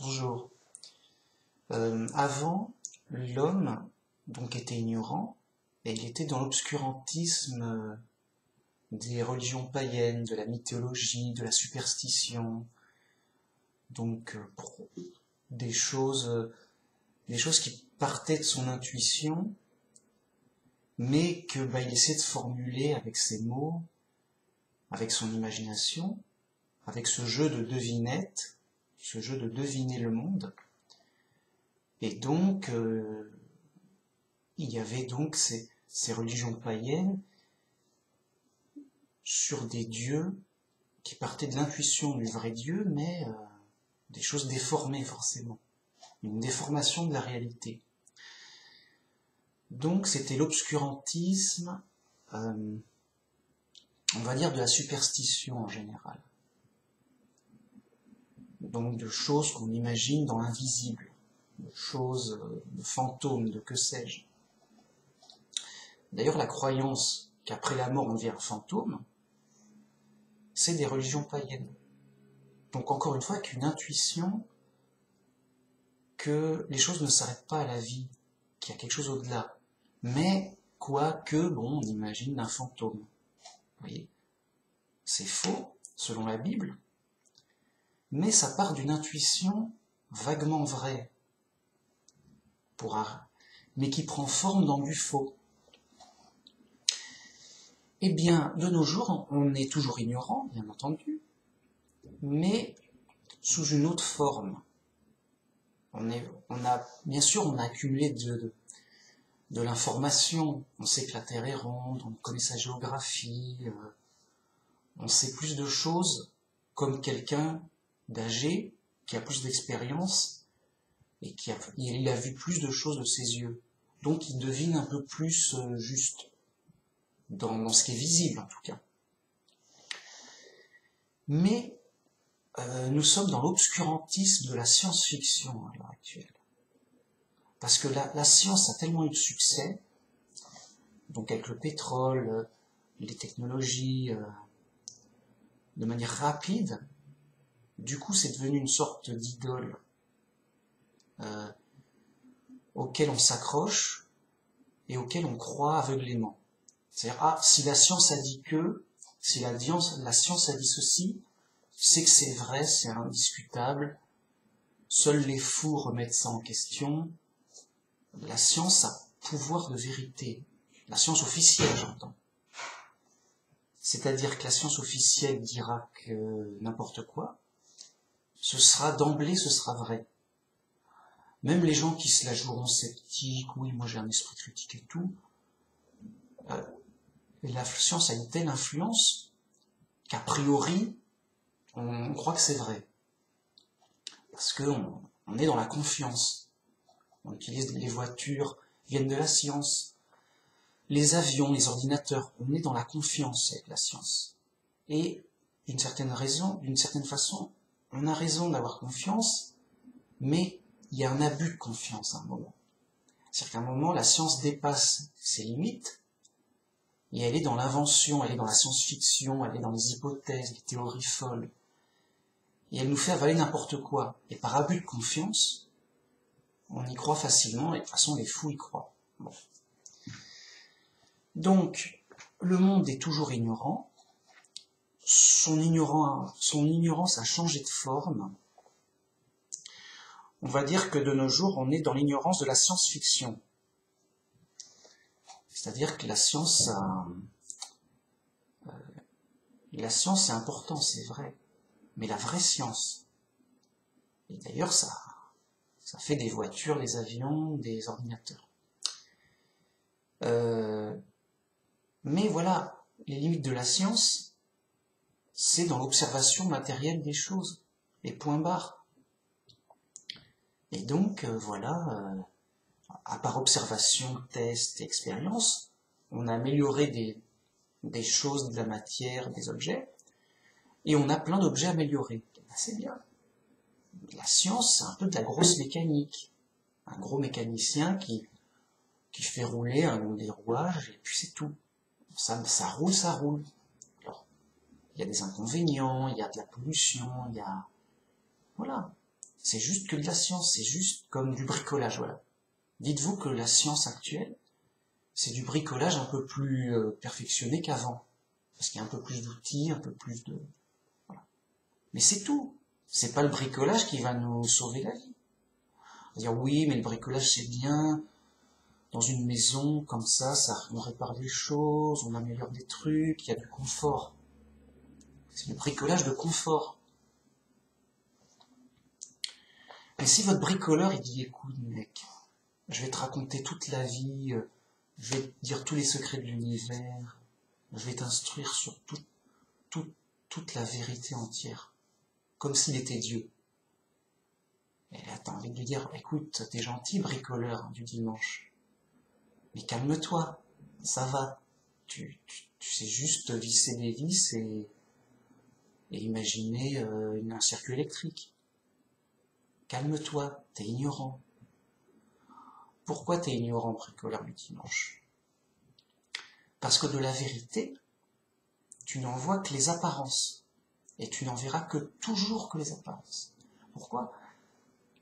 Bonjour. Avant, l'homme donc était ignorant et il était dans l'obscurantisme des religions païennes, de la mythologie, de la superstition, donc pour des choses, des choses qui partaient de son intuition, mais que il essaie de formuler avec ses mots, avec son imagination, avec ce jeu de devinette, ce jeu de deviner le monde. Et donc, il y avait donc ces religions païennes sur des dieux qui partaient de l'intuition du vrai Dieu, mais des choses déformées forcément, une déformation de la réalité. Donc c'était l'obscurantisme, on va dire de la superstition en général. Donc de choses qu'on imagine dans l'invisible, de choses, de fantômes, de que sais-je. D'ailleurs, la croyance qu'après la mort on devient un fantôme, c'est des religions païennes. Donc encore une fois, avec une intuition que les choses ne s'arrêtent pas à la vie, qu'il y a quelque chose au-delà. Mais quoique, on imagine un fantôme. Vous voyez, c'est faux, selon la Bible, mais ça part d'une intuition vaguement vraie, mais qui prend forme dans du faux. Eh bien, de nos jours, on est toujours ignorant, bien entendu, mais sous une autre forme. Bien sûr, on a accumulé de l'information. On sait que la Terre est ronde, on connaît sa géographie, on sait plus de choses comme quelqu'un d'âgé qui a plus d'expérience et il a vu plus de choses de ses yeux. Donc il devine un peu plus juste dans ce qui est visible en tout cas. Mais nous sommes dans l'obscurantisme de la science-fiction à l'heure actuelle. Parce que la science a tellement eu de succès, donc avec le pétrole, les technologies, de manière rapide, du coup c'est devenu une sorte d'idole auquel on s'accroche et auquel on croit aveuglément. C'est-à-dire, si la science a dit que, si la science a dit ceci, c'est que c'est vrai, c'est indiscutable, seuls les fous remettent ça en question. La science a pouvoir de vérité, la science officielle j'entends. C'est-à-dire que la science officielle dira que n'importe quoi, d'emblée ce sera vrai. Même les gens qui se la joueront sceptiques, oui moi j'ai un esprit critique et tout, la science a une telle influence qu'a priori on croit que c'est vrai. Parce qu'on est dans la confiance. On utilise les voitures, viennent de la science. Les avions, les ordinateurs, on est dans la confiance avec la science. Et d'une certaine façon, on a raison d'avoir confiance, mais il y a un abus de confiance à un moment. C'est-à-dire qu'à un moment, la science dépasse ses limites, et elle est dans l'invention, elle est dans la science-fiction, elle est dans les hypothèses, les théories folles. Et elle nous fait avaler n'importe quoi. Et par abus de confiance, on y croit facilement, et de toute façon les fous y croient. Bon. Donc, le monde est toujours ignorant, son ignorance a changé de forme. On va dire que de nos jours, on est dans l'ignorance de la science-fiction. C'est-à-dire que la science c'est important, c'est vrai, mais la vraie science, et d'ailleurs ça fait des voitures, des avions, des ordinateurs. Mais voilà, les limites de la science, c'est dans l'observation matérielle des choses, et point barre. Et donc, à part observation, test et expérience, on a amélioré des choses, de la matière, des objets, et on a plein d'objets améliorés. C'est bien. La science, c'est un peu de la grosse mécanique. Un gros mécanicien qui fait rouler des rouages, et puis c'est tout. Ça roule, ça roule. Alors, il y a des inconvénients, il y a de la pollution, voilà. C'est juste que de la science, c'est juste comme du bricolage, voilà. Dites-vous que la science actuelle, c'est du bricolage un peu plus perfectionné qu'avant. Parce qu'il y a un peu plus d'outils, un peu plus de... Voilà. Mais c'est tout. C'est pas le bricolage qui va nous sauver la vie. On va dire oui, mais le bricolage c'est bien. Dans une maison, comme ça, on répare des choses, on améliore des trucs, il y a du confort. C'est le bricolage de confort. Mais si votre bricoleur, il dit, écoute, mec, je vais te raconter toute la vie, je vais te dire tous les secrets de l'univers, je vais t'instruire sur toute la vérité entière, comme s'il était Dieu. Et là, t'as envie de lui dire, écoute, t'es gentil, bricoleur du dimanche, mais calme-toi, ça va, tu sais juste visser des vis et imaginer un circuit électrique. Calme-toi, t'es ignorant. Pourquoi t'es ignorant, bricoleur du dimanche? Parce que de la vérité, tu n'en vois que les apparences. Et tu n'en verras toujours que les apparences. Pourquoi?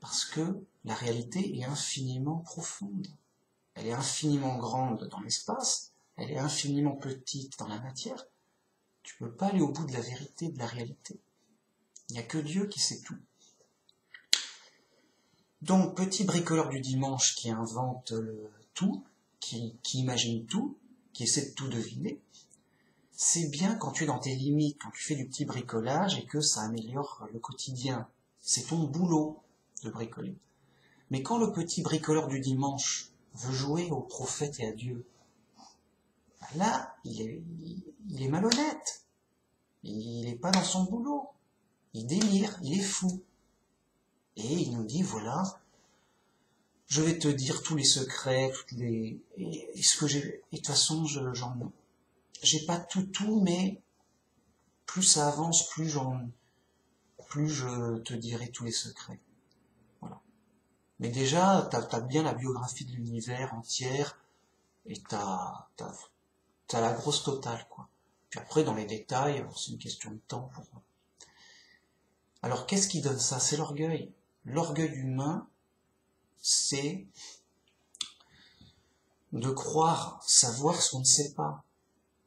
Parce que la réalité est infiniment profonde. Elle est infiniment grande dans l'espace, elle est infiniment petite dans la matière. Tu ne peux pas aller au bout de la vérité, de la réalité. Il n'y a que Dieu qui sait tout. Donc, petit bricoleur du dimanche qui invente tout, qui imagine tout, qui essaie de tout deviner, c'est bien quand tu es dans tes limites, quand tu fais du petit bricolage et que ça améliore le quotidien. C'est ton boulot de bricoler. Mais quand le petit bricoleur du dimanche veut jouer au prophète et à Dieu, là, il est malhonnête. Il n'est pas dans son boulot. Il délire, il est fou. Et il nous dit, voilà, je vais te dire tous les secrets, et ce que j'ai. Et de toute façon, j'ai pas tout, mais plus ça avance, plus je te dirai tous les secrets. Voilà. Mais déjà, t'as bien la biographie de l'univers entière, et t'as la grosse totale, quoi. Puis après, dans les détails, c'est une question de temps pour moi. Alors, qu'est-ce qui donne ça? C'est l'orgueil. L'orgueil humain, c'est de croire savoir ce qu'on ne sait pas.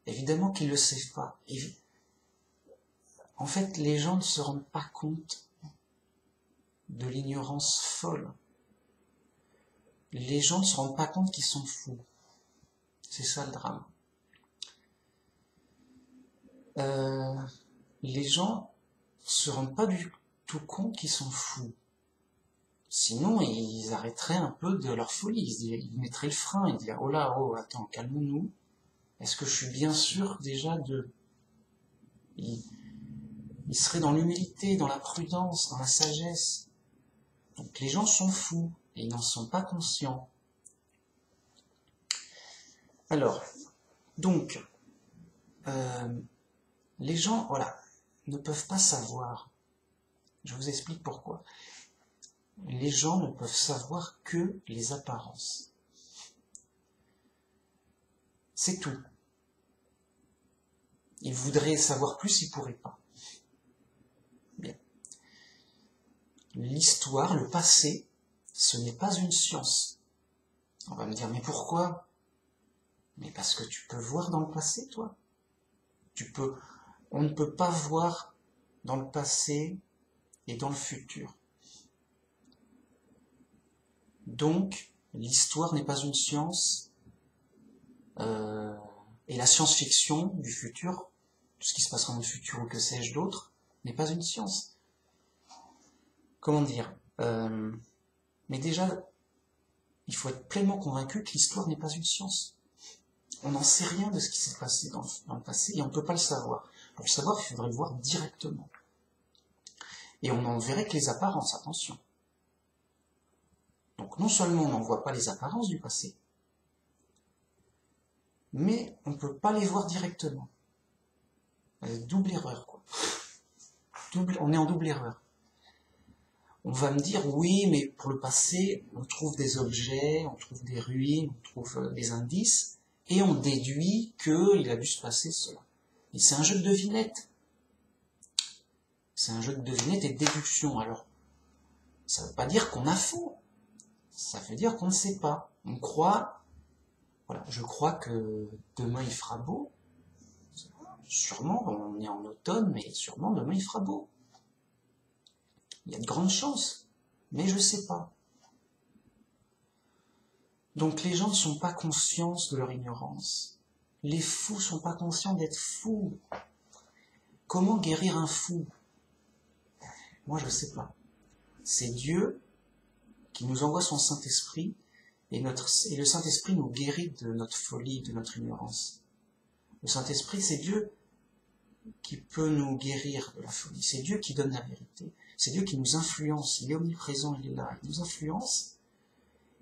Évidemment qu'ils ne le savent pas. En fait, les gens ne se rendent pas compte de l'ignorance folle. Les gens ne se rendent pas compte qu'ils sont fous. C'est ça le drame. Les gens se rendent pas du tout compte qu'ils sont fous. Sinon, ils arrêteraient un peu de leur folie. Ils mettraient le frein et diraient, oh là, oh, attends, calmons-nous. Est-ce que je suis bien sûr déjà de... Ils seraient dans l'humilité, dans la prudence, dans la sagesse. Donc les gens sont fous et ils n'en sont pas conscients. Alors, donc, les gens, voilà, ne peuvent pas savoir. Je vous explique pourquoi. Les gens ne peuvent savoir que les apparences. C'est tout. Ils voudraient savoir plus, ils ne pourraient pas. Bien. L'histoire, le passé, ce n'est pas une science. On va me dire, mais pourquoi? Mais parce que tu peux voir dans le passé, toi. On ne peut pas voir dans le passé et dans le futur. Donc, l'histoire n'est pas une science, et la science-fiction du futur, tout ce qui se passera dans le futur ou que sais-je d'autre, n'est pas une science. Comment dire? Mais déjà, il faut être pleinement convaincu que l'histoire n'est pas une science. On n'en sait rien de ce qui s'est passé dans le passé et on ne peut pas le savoir. Pour le savoir, il faudrait le voir directement. Et on n'en verrait que les apparences, attention. Donc non seulement on n'en voit pas les apparences du passé, mais on ne peut pas les voir directement. Double erreur, quoi. On est en double erreur. On va me dire, oui, mais pour le passé, on trouve des objets, on trouve des ruines, on trouve des indices, et on déduit qu'il a dû se passer cela. Et c'est un jeu de devinette. C'est un jeu de devinette et de déduction. Alors, Ça ne veut pas dire qu'on a faux. Ça veut dire qu'on ne sait pas. On croit, voilà, je crois que demain il fera beau. Sûrement, on est en automne, mais sûrement demain il fera beau. Il y a de grandes chances, mais je ne sais pas. Donc les gens ne sont pas conscients de leur ignorance. Les fous ne sont pas conscients d'être fous. Comment guérir un fou? Moi je ne sais pas. C'est Dieu qui nous envoie son Saint-Esprit, et le Saint-Esprit nous guérit de notre folie, de notre ignorance. Le Saint-Esprit, c'est Dieu qui peut nous guérir de la folie. C'est Dieu qui donne la vérité. C'est Dieu qui nous influence. Il est omniprésent, il est là. Il nous influence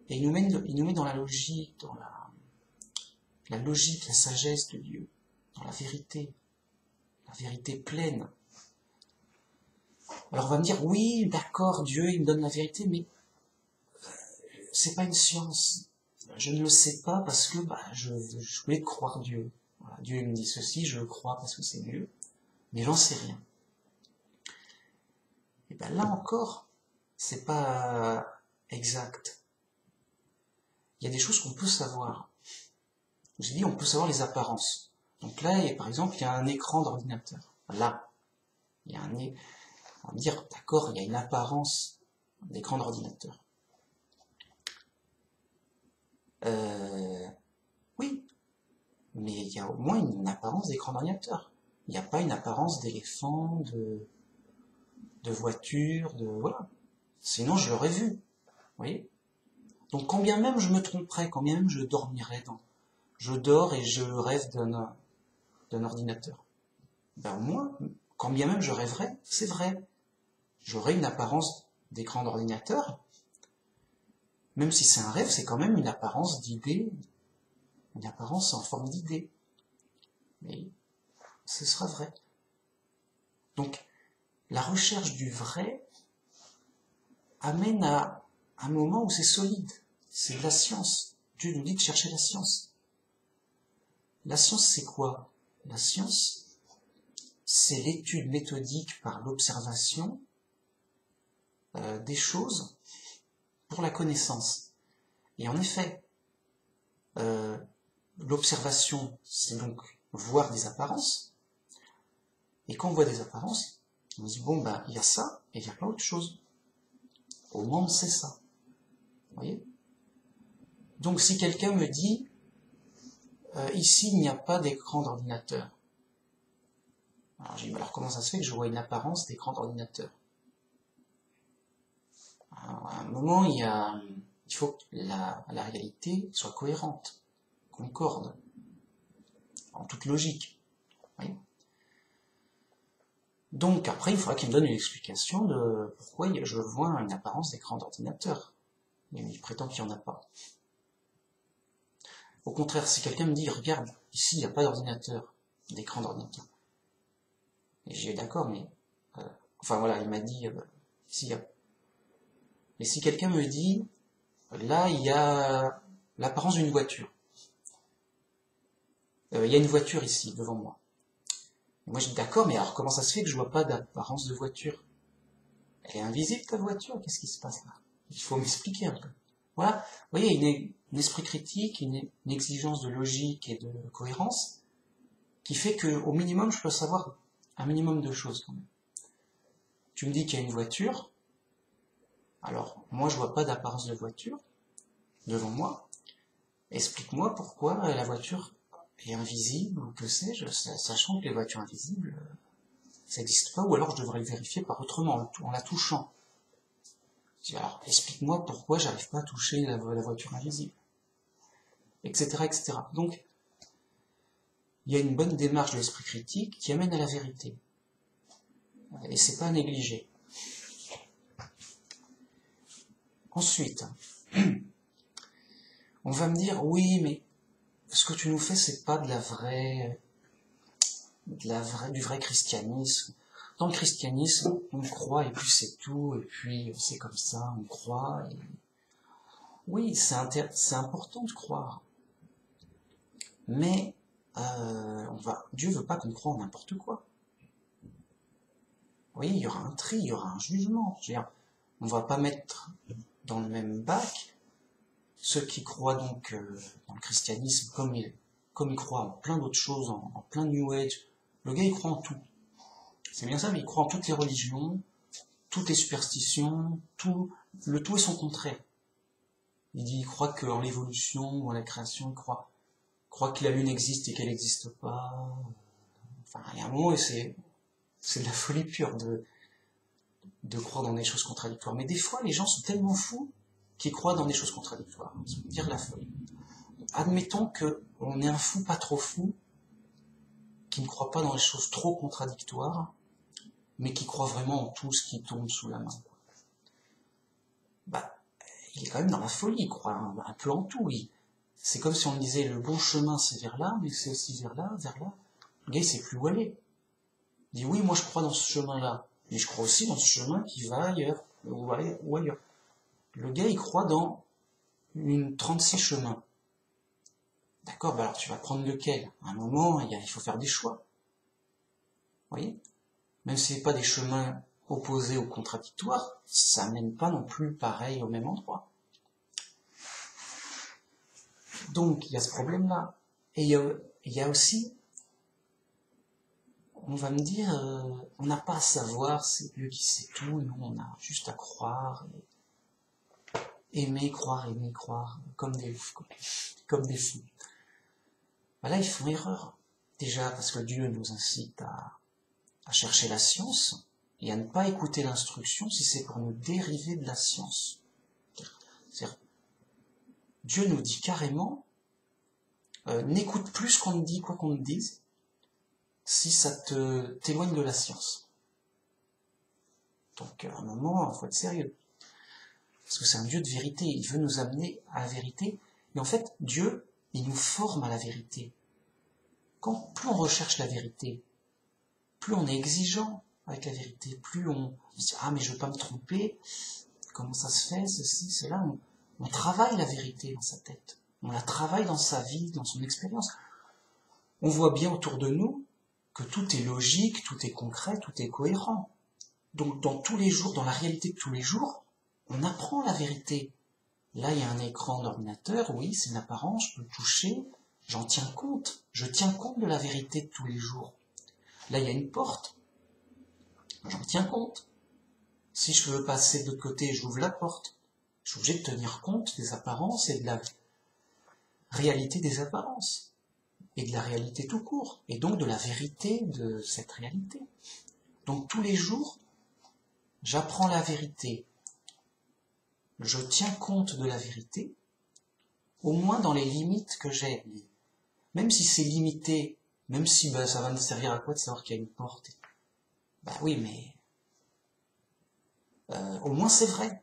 et il nous met dans la logique, dans la logique, la sagesse de Dieu, dans la vérité pleine. Alors on va me dire, oui, d'accord, Dieu, il me donne la vérité, mais c'est pas une science. Je ne le sais pas parce que je voulais croire Dieu. Voilà, Dieu me dit ceci, je le crois parce que c'est Dieu, mais j'en sais rien. Et bien là encore, c'est pas exact. Il y a des choses qu'on peut savoir. Je dis, on peut savoir les apparences. Donc là, par exemple, il y a un écran d'ordinateur. Là, il y a on va me dire, d'accord, il y a une apparence d'écran d'ordinateur. Oui, mais il y a au moins une apparence d'écran d'ordinateur. Il n'y a pas une apparence d'éléphant, de voiture, voilà. Sinon, je l'aurais vu. Vous voyez? Donc, quand bien même je me tromperais, quand bien même je dormirais je dors et je rêve d'un ordinateur. Ben, au moins, quand bien même je rêverais, c'est vrai. J'aurais une apparence d'écran d'ordinateur. Même si c'est un rêve, c'est quand même une apparence d'idée, une apparence en forme d'idée. Mais ce sera vrai. Donc, la recherche du vrai amène à un moment où c'est solide. C'est de la science. Dieu nous dit de chercher la science. La science, c'est quoi? La science, c'est l'étude méthodique par l'observation des choses pour la connaissance. Et en effet, l'observation, c'est donc voir des apparences. Et quand on voit des apparences, on se dit, bon, il y a ça, et il n'y a pas autre chose. Au moins, on sait ça. Vous voyez? Donc, si quelqu'un me dit, ici, il n'y a pas d'écran d'ordinateur. Alors, je dis, alors comment ça se fait que je vois une apparence d'écran d'ordinateur? À un moment, il faut que la réalité soit cohérente, concorde, en toute logique. Oui. Donc après, il faudra qu'il me donne une explication de pourquoi je vois une apparence d'écran d'ordinateur. Mais il prétend qu'il n'y en a pas. Au contraire, si quelqu'un me dit, regarde, ici, il n'y a pas d'ordinateur, d'écran d'ordinateur. Et j'ai d'accord, mais... enfin voilà, il m'a dit, ici, il y a... Mais si quelqu'un me dit, là, il y a l'apparence d'une voiture. Il y a une voiture ici, devant moi. Et moi, je dis, d'accord, mais alors comment ça se fait que je vois pas d'apparence de voiture? Elle est invisible, ta voiture? Qu'est-ce qui se passe là? Il faut m'expliquer un peu. Voilà, vous voyez, un esprit critique, une exigence de logique et de cohérence, qui fait qu'au minimum, je peux savoir un minimum de choses quand même. Tu me dis qu'il y a une voiture, alors moi je vois pas d'apparence de voiture devant moi. Explique-moi pourquoi la voiture est invisible, ou que sais-je, sachant que les voitures invisibles, ça n'existe pas, ou alors je devrais le vérifier par autrement, en la touchant. Alors, explique-moi pourquoi j'arrive pas à toucher la voiture invisible, etc., etc. Donc, il y a une bonne démarche de l'esprit critique qui amène à la vérité. Et c'est pas à négliger. Ensuite, on va me dire, oui, mais ce que tu nous fais, c'est pas du vrai christianisme. Dans le christianisme, on croit et puis c'est tout, et puis c'est comme ça, on croit. Et... Oui, c'est important de croire. Mais Dieu veut pas qu'on croie en n'importe quoi. Oui, il y aura un tri, il y aura un jugement. Je veux dire, on va pas mettre dans le même bac ceux qui croient donc dans le christianisme comme il croit en plein d'autres choses, en plein New Age. Le gars, il croit en tout. C'est bien ça, mais il croit en toutes les religions, toutes les superstitions, le tout est son contraire. Il croit qu'en l'évolution ou en la création, il croit que la Lune existe et qu'elle n'existe pas. Enfin, il y a un moment, et c'est de la folie pure de croire dans des choses contradictoires. Mais des fois, les gens sont tellement fous qu'ils croient dans des choses contradictoires. C'est dire la folie. Admettons qu'on est un fou pas trop fou, qui ne croit pas dans les choses trop contradictoires, mais qui croit vraiment en tout ce qui tombe sous la main. Bah, il est quand même dans la folie, il croit un peu en tout. C'est comme si on disait le bon chemin c'est vers là, mais c'est aussi vers là, vers là. Le gars il sait plus où aller. Il dit oui, moi je crois dans ce chemin-là, mais je crois aussi dans ce chemin qui va ailleurs, ou ailleurs. Le gars il croit dans une 36 chemins. D'accord, bah alors tu vas prendre lequel? À un moment, il faut faire des choix. Vous voyez? Même si c'est pas des chemins opposés ou contradictoires, ça mène pas non plus pareil au même endroit. Donc il y a ce problème-là. Et il y a aussi, on va me dire, on n'a pas à savoir, c'est Dieu qui sait tout, nous on a juste à croire, aimer, croire, comme des fous. Ben là ils font erreur. Déjà parce que Dieu nous incite à chercher la science et à ne pas écouter l'instruction si c'est pour nous dériver de la science. C'est-à-dire, Dieu nous dit carrément, n'écoute plus ce qu'on te dit, quoi qu'on te dise, si ça t'éloigne de la science. Donc à un moment, il faut être sérieux. Parce que c'est un Dieu de vérité, il veut nous amener à la vérité. Et en fait, Dieu, il nous forme à la vérité. Plus on recherche la vérité, plus on est exigeant avec la vérité, plus on se dit « Ah, mais je veux pas me tromper, comment ça se fait, ceci, cela ?» On travaille la vérité dans sa tête, on la travaille dans sa vie, dans son expérience. On voit bien autour de nous que tout est logique, tout est concret, tout est cohérent. Donc dans tous les jours, dans la réalité de tous les jours, on apprend la vérité. Là, il y a un écran d'ordinateur, oui, c'est une apparence, je peux le toucher, j'en tiens compte, je tiens compte de la vérité de tous les jours. Là, il y a une porte, j'en tiens compte. Si je veux passer de l'autre côté, j'ouvre la porte. Je suis obligé de tenir compte des apparences et de la réalité des apparences. Et de la réalité tout court. Et donc de la vérité de cette réalité. Donc tous les jours, j'apprends la vérité. Je tiens compte de la vérité, au moins dans les limites que j'ai. Même si c'est limité, même si ça va me servir à quoi de savoir qu'il y a une porte. Bah oui, mais au moins c'est vrai.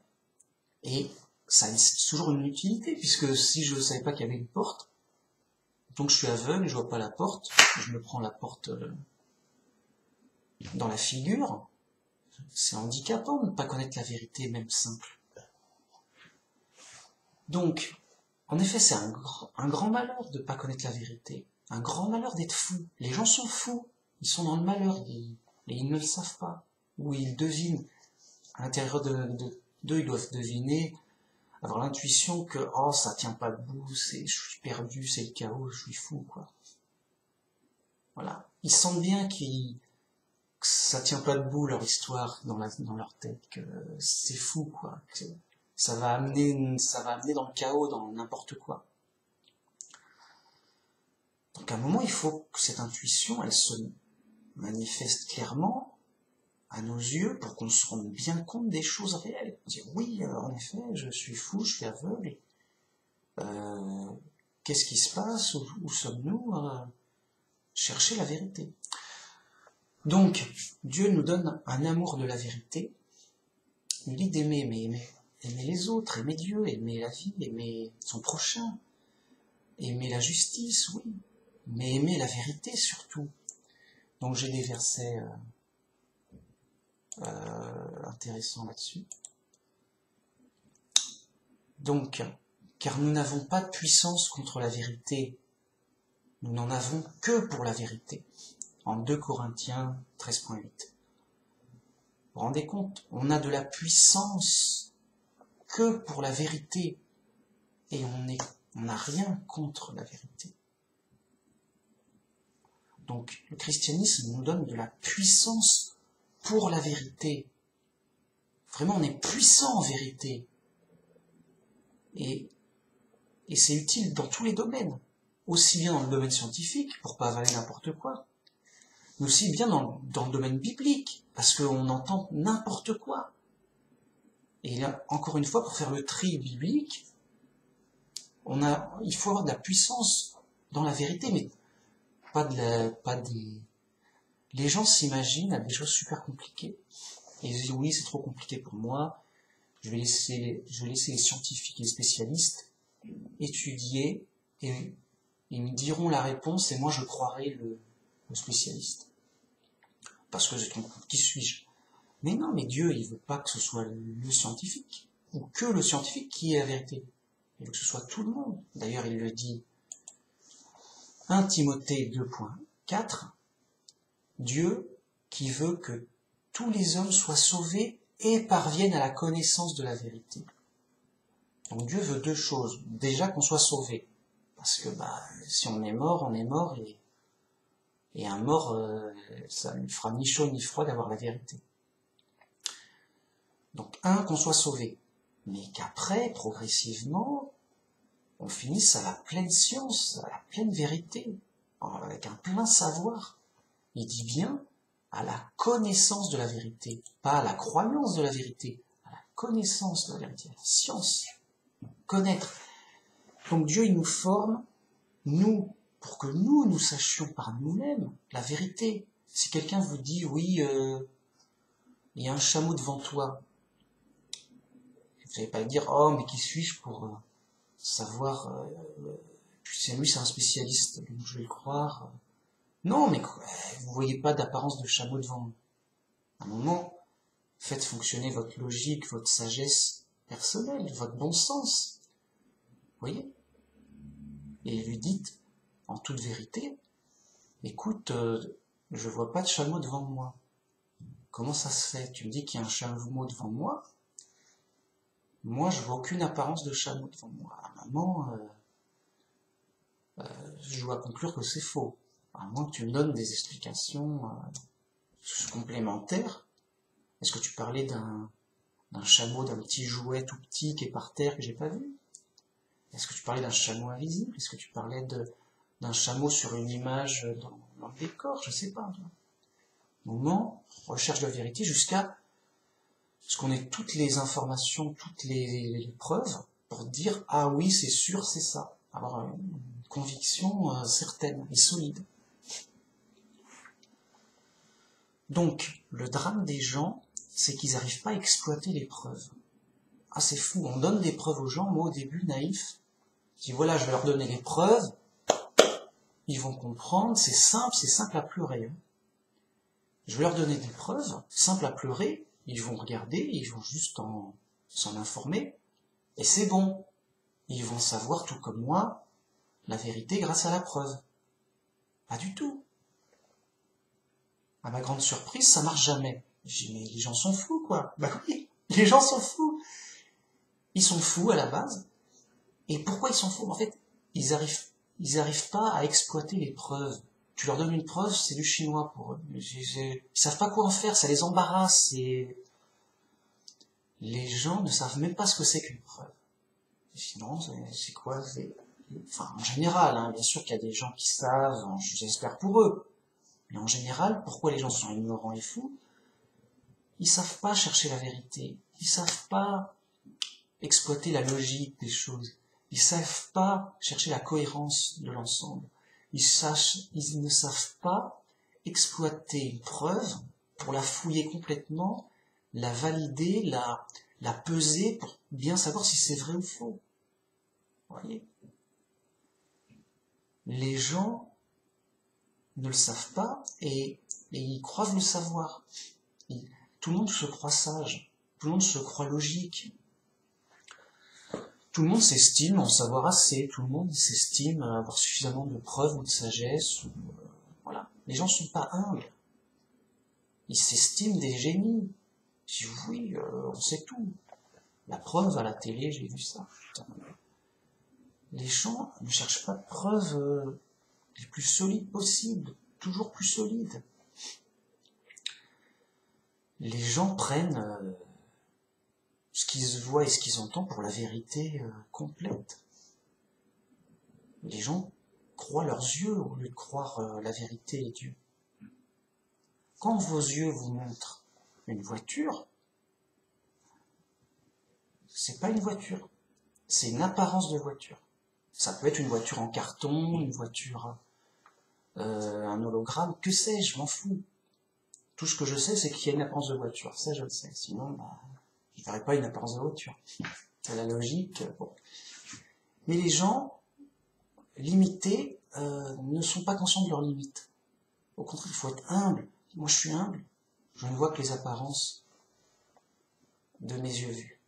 Et ça a toujours une utilité, puisque si je ne savais pas qu'il y avait une porte, donc je suis aveugle et je vois pas la porte, je me prends la porte dans la figure, c'est handicapant de ne pas connaître la vérité, même simple. Donc, en effet, c'est un grand malheur de ne pas connaître la vérité, un grand malheur d'être fou. Les gens sont fous, ils sont dans le malheur, et ils ne le savent pas, ou ils devinent. À l'intérieur d'eux, ils doivent deviner, avoir l'intuition que oh ça tient pas debout, je suis perdu, c'est le chaos, je suis fou quoi. Voilà, ils sentent bien que ça tient pas debout leur histoire dans leur tête, que c'est fou quoi, que ça va amener dans le chaos, dans n'importe quoi. Donc à un moment il faut que cette intuition elle se manifeste clairement à nos yeux pour qu'on se rende bien compte des choses réelles. On dit oui, en effet, je suis fou, je suis aveugle. Qu'est-ce qui se passe? Où sommes-nous? Chercher la vérité. Donc, Dieu nous donne un amour de la vérité. Il dit d'aimer, mais aimer les autres, aimer Dieu, aimer la vie, aimer son prochain, aimer la justice, oui, mais aimer la vérité surtout. Donc j'ai des versets intéressant là-dessus. Donc, car nous n'avons pas de puissance contre la vérité, nous n'en avons que pour la vérité. En 2 Corinthiens 13.8. vous rendez compte? On a de la puissance que pour la vérité. Et on n'a rien contre la vérité. Donc, le christianisme nous donne de la puissance pour la vérité. Vraiment, on est puissant en vérité. Et c'est utile dans tous les domaines. Aussi bien dans le domaine scientifique, pour pas avaler n'importe quoi, mais aussi bien dans le domaine biblique, parce qu'on entend n'importe quoi. Et là, encore une fois, pour faire le tri biblique, il faut avoir de la puissance dans la vérité, mais les gens s'imaginent à des choses super compliquées. Et ils disent, oui, c'est trop compliqué pour moi, je vais laisser les scientifiques et les spécialistes étudier, et ils me diront la réponse, et moi je croirai le spécialiste. Parce que qui suis-je? Mais non, mais Dieu, il veut pas que ce soit le scientifique, ou que le scientifique qui est la vérité. Il veut que ce soit tout le monde. D'ailleurs, il le dit 1 Timothée 2.4, Dieu qui veut que tous les hommes soient sauvés et parviennent à la connaissance de la vérité. Donc Dieu veut deux choses. Déjà qu'on soit sauvé. Parce que si on est mort, et un mort, ça ne lui fera ni chaud ni froid d'avoir la vérité. Donc qu'on soit sauvé. Mais qu'après, progressivement, on finisse à la pleine science, à la pleine vérité, avec un plein savoir. Il dit bien à la connaissance de la vérité, pas à la croyance de la vérité, à la connaissance de la vérité, à la science, connaître. Donc Dieu, il nous forme, pour que nous sachions par nous-mêmes la vérité. Si quelqu'un vous dit, oui, il y a un chameau devant toi, vous n'allez pas dire, oh, mais qui suis-je pour savoir, lui c'est un spécialiste, donc je vais le croire. Non, mais vous voyez pas d'apparence de chameau devant vous. À un moment, faites fonctionner votre logique, votre sagesse personnelle, votre bon sens. Vous voyez? Et lui dites, en toute vérité, écoute, je vois pas de chameau devant moi. Comment ça se fait? Tu me dis qu'il y a un chameau devant moi. Moi, je vois aucune apparence de chameau devant moi. À un moment, je dois conclure que c'est faux. À moins que tu me donnes des explications complémentaires. Est-ce que tu parlais d'un chameau, d'un petit jouet tout petit qui est par terre que j'ai pas vu? Est-ce que tu parlais d'un chameau invisible? Est-ce que tu parlais d'un chameau sur une image dans le décor? Je sais pas. Moment, recherche de la vérité jusqu'à ce qu'on ait toutes les informations, toutes les preuves pour dire ah oui, c'est sûr, c'est ça. Avoir une conviction certaine et solide. Donc, le drame des gens, c'est qu'ils n'arrivent pas à exploiter les preuves. Ah, c'est fou, on donne des preuves aux gens, moi au début, naïf, je dis voilà, je vais leur donner les preuves, ils vont comprendre, c'est simple à pleurer. Hein. Je vais leur donner des preuves, simple à pleurer, ils vont regarder, ils vont juste s'en informer, et c'est bon. Ils vont savoir, tout comme moi, la vérité grâce à la preuve. Pas du tout. À ma grande surprise, ça marche jamais. Je dis, mais les gens sont fous, quoi. Bah oui, les gens sont fous. Ils sont fous à la base. Et pourquoi ils sont fous? En fait, ils arrivent pas à exploiter les preuves. Tu leur donnes une preuve, c'est du chinois pour eux. Ils savent pas quoi en faire, ça les embarrasse. Les gens ne savent même pas ce que c'est qu'une preuve. Et sinon, c'est quoi? Enfin, en général, hein, bien sûr qu'il y a des gens qui savent, j'espère pour eux. Mais en général, pourquoi les gens sont ignorants et fous? Ils savent pas chercher la vérité. Ils savent pas exploiter la logique des choses. Ils savent pas chercher la cohérence de l'ensemble. Ils ne savent pas exploiter une preuve pour la fouiller complètement, la valider, la peser pour bien savoir si c'est vrai ou faux. Vous voyez? Les gens ne le savent pas et ils croient le savoir. Tout le monde se croit sage, tout le monde se croit logique, tout le monde s'estime en savoir assez, tout le monde s'estime avoir suffisamment de preuves ou de sagesse. Voilà. Les gens ne sont pas humbles, ils s'estiment des génies, Je dis oui, on sait tout. La preuve à la télé, j'ai vu ça. Putain. Les gens ne cherchent pas de preuves les plus solides possibles, toujours plus solides. Les gens prennent ce qu'ils voient et ce qu'ils entendent pour la vérité complète. Les gens croient leurs yeux au lieu de croire la vérité et Dieu. Quand vos yeux vous montrent une voiture, c'est pas une voiture, c'est une apparence de voiture. Ça peut être une voiture en carton, une voiture, un hologramme, que sais-je, je m'en fous. Tout ce que je sais, c'est qu'il y a une apparence de voiture, ça je le sais, sinon je ne verrais pas une apparence de voiture. C'est la logique. Bon. Mais les gens limités ne sont pas conscients de leurs limites. Au contraire, il faut être humble. Moi je suis humble, je ne vois que les apparences de mes yeux vus.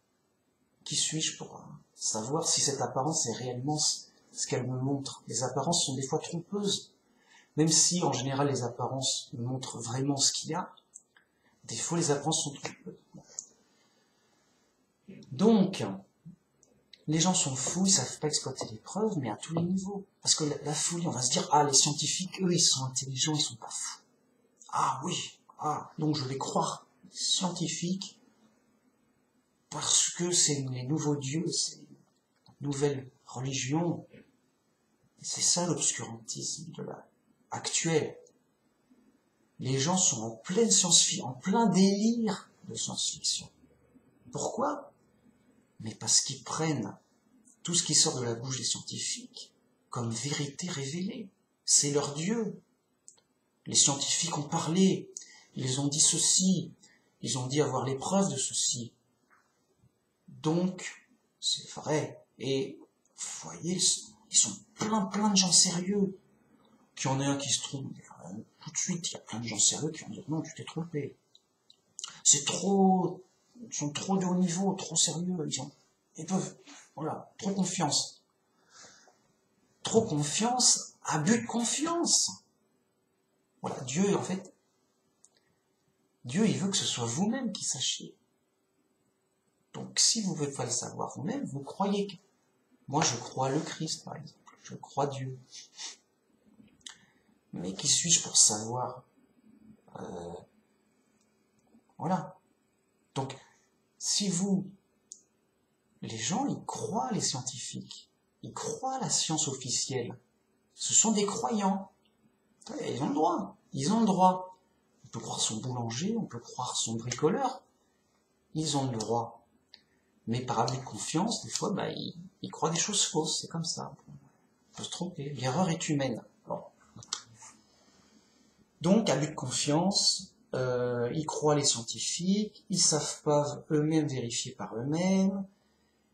Qui suis-je pour savoir si cette apparence est réellement ce qu'elle me montre? Les apparences sont des fois trompeuses. Même si, en général, les apparences me montrent vraiment ce qu'il y a, des fois, les apparences sont trompeuses. Donc, les gens sont fous, ils savent pas exploiter les preuves, mais à tous les niveaux. Parce que la folie, on va se dire, ah, les scientifiques, eux, ils sont intelligents, ils sont pas fous. Ah oui, donc je vais croire scientifique, parce que c'est les nouveaux dieux, c'est une nouvelle religion. C'est ça l'obscurantisme actuel. Les gens sont en pleine science-fiction, en plein délire de science-fiction. Pourquoi? Mais parce qu'ils prennent tout ce qui sort de la bouche des scientifiques comme vérité révélée. C'est leur Dieu. Les scientifiques ont parlé, ils ont dit ceci, ils ont dit avoir les preuves de ceci. Donc, c'est vrai. Et, vous voyez, ils sont plein de gens sérieux. Qu'il y en ait un qui se trompe, tout de suite, il y a plein de gens sérieux qui vont dire non, tu t'es trompé. C'est trop, ils sont trop de haut niveau, trop sérieux, ils peuvent, voilà, trop confiance. Trop confiance, abus de confiance. Voilà, Dieu, en fait, Dieu, il veut que ce soit vous-même qui sachiez. Donc, si vous ne pouvez pas le savoir vous-même, vous croyez que... Moi, je crois le Christ, par exemple. Je crois Dieu. Mais qui suis-je pour savoir Voilà. Donc, si les gens, ils croient les scientifiques, ils croient la science officielle. Ce sont des croyants. Ils ont le droit. Ils ont le droit. On peut croire son boulanger, on peut croire son bricoleur. Ils ont le droit. Mais par abus de confiance, des fois, ils croient des choses fausses. C'est comme ça. On peut se tromper. L'erreur est humaine. Bon. Donc, abus de confiance, ils croient les scientifiques, ils savent pas eux-mêmes vérifier par eux-mêmes,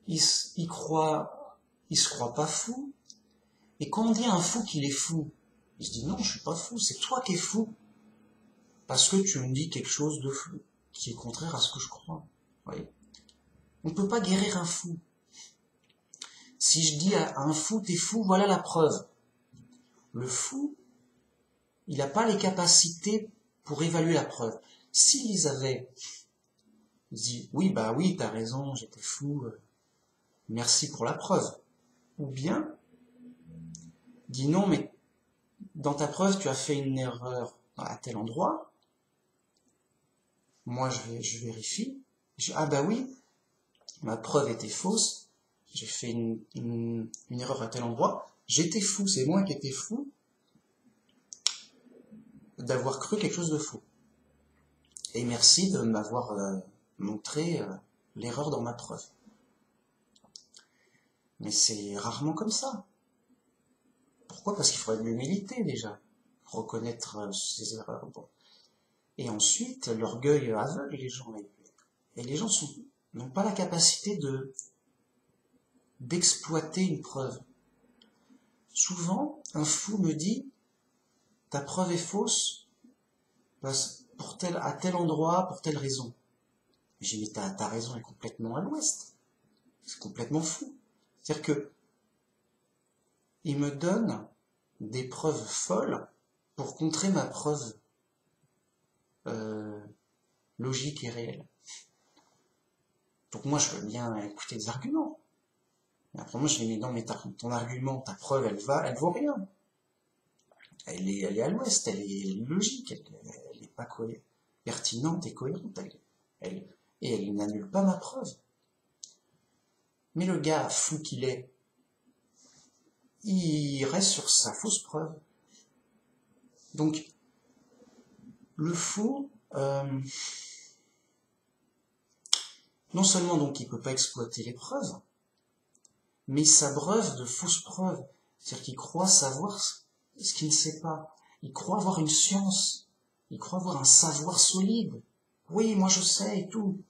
ils se croient pas fous. Et quand on dit à un fou qu'il est fou, il se dit non, je suis pas fou, c'est toi qui es fou. Parce que tu me dis quelque chose de fou, qui est contraire à ce que je crois. Vous voyez ? On ne peut pas guérir un fou. Si je dis à un fou, t'es fou, voilà la preuve. Le fou, il n'a pas les capacités pour évaluer la preuve. S'ils avaient dit, oui, t'as raison, j'étais fou, merci pour la preuve. Ou bien, dit non, mais dans ta preuve, tu as fait une erreur à tel endroit. Moi, je vérifie. Oui, ma preuve était fausse. J'ai fait une erreur à tel endroit. J'étais fou, c'est moi qui étais fou d'avoir cru quelque chose de faux. Et merci de m'avoir montré l'erreur dans ma preuve. Mais c'est rarement comme ça. Pourquoi? Parce qu'il faudrait de l'humilité déjà, reconnaître ses erreurs. Bon. Et ensuite, l'orgueil aveugle les gens. Et les gens n'ont pas la capacité d'exploiter une preuve. Souvent, un fou me dit, ta preuve est fausse à tel endroit, pour telle raison. J'ai dit, ta raison est complètement à l'ouest. C'est complètement fou. C'est-à-dire que il me donne des preuves folles pour contrer ma preuve logique et réelle. Donc moi, je veux bien écouter des arguments. Mais après moi, je dis, mais non, mais ton argument, ta preuve, elle vaut rien. Elle est à l'ouest, elle est logique, elle est pas pertinente et cohérente. Et elle n'annule pas ma preuve. Mais le gars fou qu'il est, il reste sur sa fausse preuve. Donc, le fou, non seulement donc il peut pas exploiter les preuves, mais il s'abreuve de fausses preuves. C'est-à-dire qu'il croit savoir ce qu'il ne sait pas. Il croit avoir une science. Il croit avoir un savoir solide. Oui, moi je sais et tout.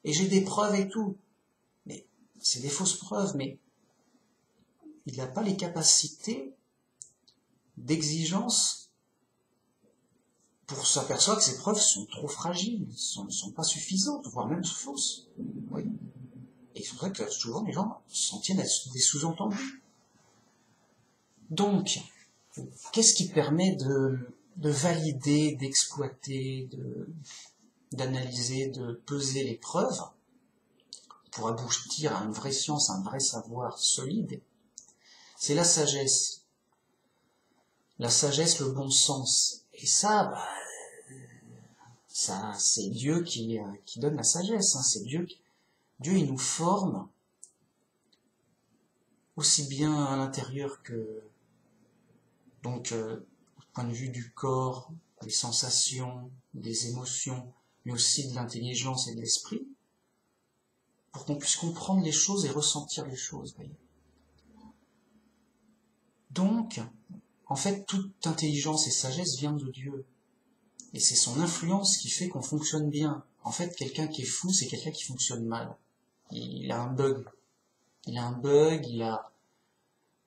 Et j'ai des preuves et tout. Mais c'est des fausses preuves, mais il n'a pas les capacités d'exigence pour s'apercevoir que ces preuves sont trop fragiles, ne sont pas suffisantes, voire même fausses. Oui. Et c'est pour ça que souvent les gens s'en tiennent à des sous-entendus. Donc, qu'est-ce qui permet de valider, d'exploiter, d'analyser, de peser les preuves pour aboutir à une vraie science, un vrai savoir solide? C'est la sagesse. La sagesse, le bon sens. Et ça, c'est Dieu qui donne la sagesse. Hein. C'est Dieu, il nous forme aussi bien à l'intérieur que, donc, au point de vue du corps, des sensations, des émotions, mais aussi de l'intelligence et de l'esprit, pour qu'on puisse comprendre les choses et ressentir les choses. Voyez. Donc, en fait, toute intelligence et sagesse vient de Dieu. Et c'est son influence qui fait qu'on fonctionne bien. En fait, quelqu'un qui est fou, c'est quelqu'un qui fonctionne mal. Il a un bug. Il a